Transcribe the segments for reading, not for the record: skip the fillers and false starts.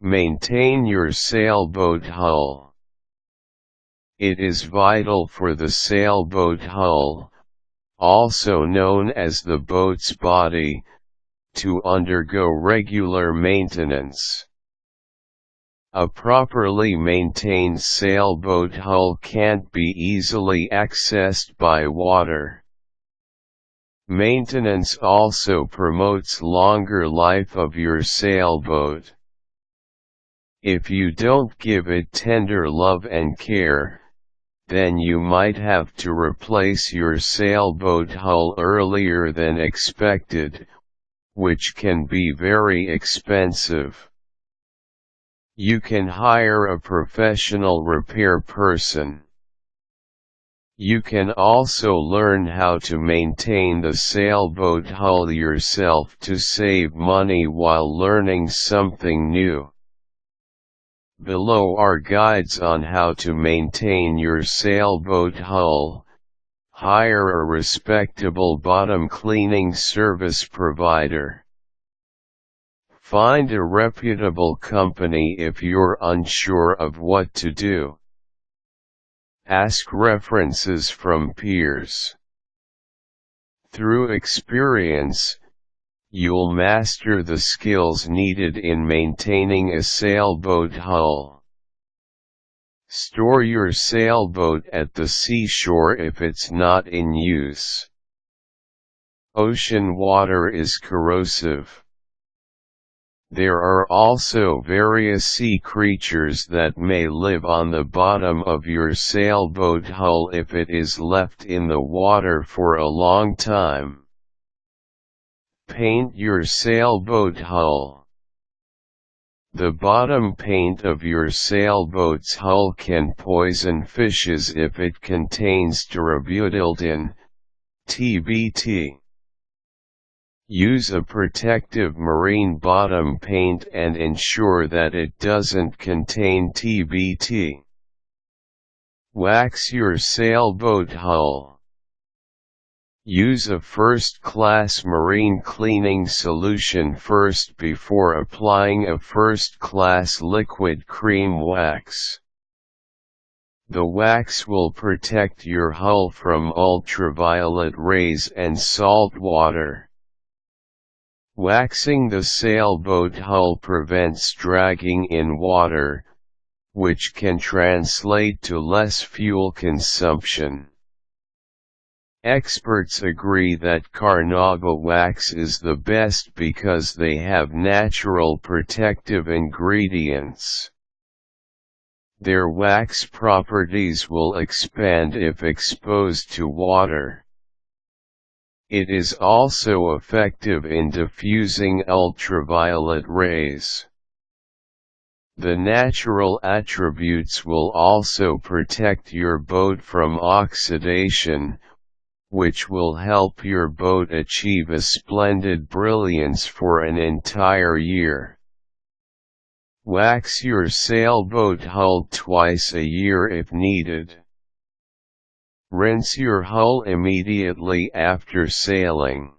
Maintain your sailboat hull. It is vital for the sailboat hull, also known as the boat's body, to undergo regular maintenance. A properly maintained sailboat hull can't be easily accessed by water. Maintenance also promotes longer life of your sailboat. If you don't give it tender love and care, then you might have to replace your sailboat hull earlier than expected, which can be very expensive. You can hire a professional repair person. You can also learn how to maintain the sailboat hull yourself to save money while learning something new. Below are guides on how to maintain your sailboat hull. Hire a respectable bottom cleaning service provider. Find a reputable company if you're unsure of what to do. Ask references from peers. Through experience, you'll master the skills needed in maintaining a sailboat hull. Store your sailboat at the seashore if it's not in use. Ocean water is corrosive. There are also various sea creatures that may live on the bottom of your sailboat hull if it is left in the water for a long time. Paint your sailboat hull. The bottom paint of your sailboat's hull can poison fishes if it contains tyributyltin, TBT. Use a protective marine bottom paint and ensure that it doesn't contain TBT. Wax your sailboat hull. Use a first-class marine cleaning solution first before applying a first-class liquid cream wax. The wax will protect your hull from ultraviolet rays and salt water. Waxing the sailboat hull prevents dragging in water, which can translate to less fuel consumption. Experts agree that carnauba wax is the best because they have natural protective ingredients. Their wax properties will expand if exposed to water. It is also effective in diffusing ultraviolet rays. The natural attributes will also protect your boat from oxidation, which will help your boat achieve a splendid brilliance for an entire year. Wax your sailboat hull twice a year if needed. Rinse your hull immediately after sailing.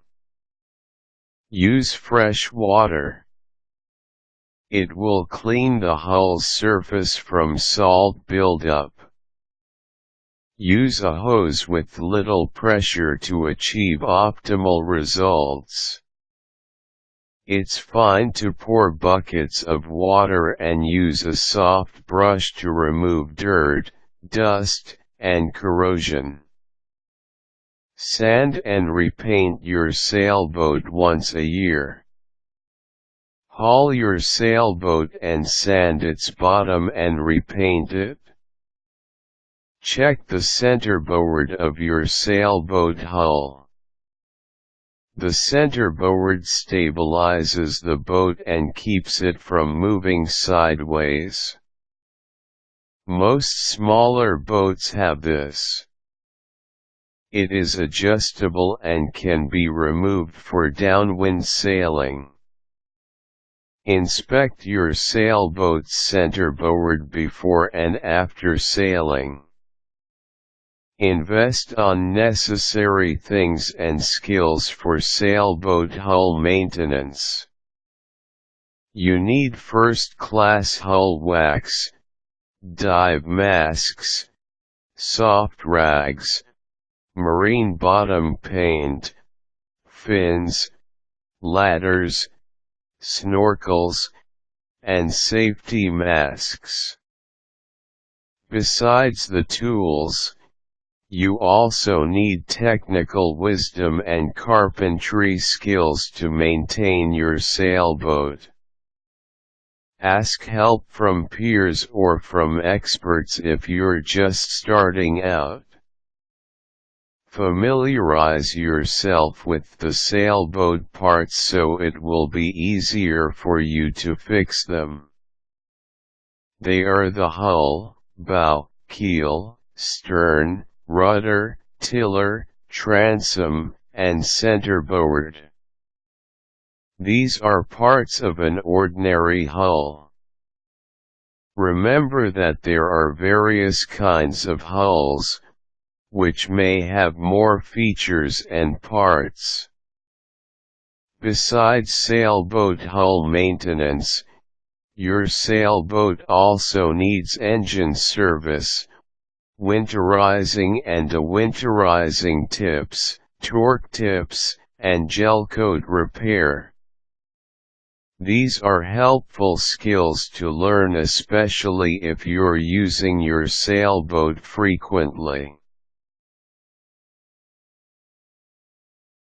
Use fresh water. It will clean the hull's surface from salt buildup. Use a hose with little pressure to achieve optimal results. It's fine to pour buckets of water and use a soft brush to remove dirt, dust, and corrosion. Sand and repaint your sailboat once a year. Haul your sailboat and sand its bottom and repaint it. Check the centerboard of your sailboat hull. The centerboard stabilizes the boat and keeps it from moving sideways. Most smaller boats have this. It is adjustable and can be removed for downwind sailing. Inspect your sailboat's centerboard before and after sailing. Invest on necessary things and skills for sailboat hull maintenance. You need first-class hull wax, dive masks, soft rags, marine bottom paint, fins, ladders, snorkels, and safety masks. Besides the tools, you also need technical wisdom and carpentry skills to maintain your sailboat. Ask help from peers or from experts if you're just starting out. Familiarize yourself with the sailboat parts so it will be easier for you to fix them. They are the hull, bow, keel, stern, rudder, tiller, transom, and centerboard. These are parts of an ordinary hull. Remember that there are various kinds of hulls, which may have more features and parts. Besides sailboat hull maintenance, your sailboat also needs engine service, winterizing and dewinterizing tips, torque tips, and gel coat repair. These are helpful skills to learn, especially if you're using your sailboat frequently.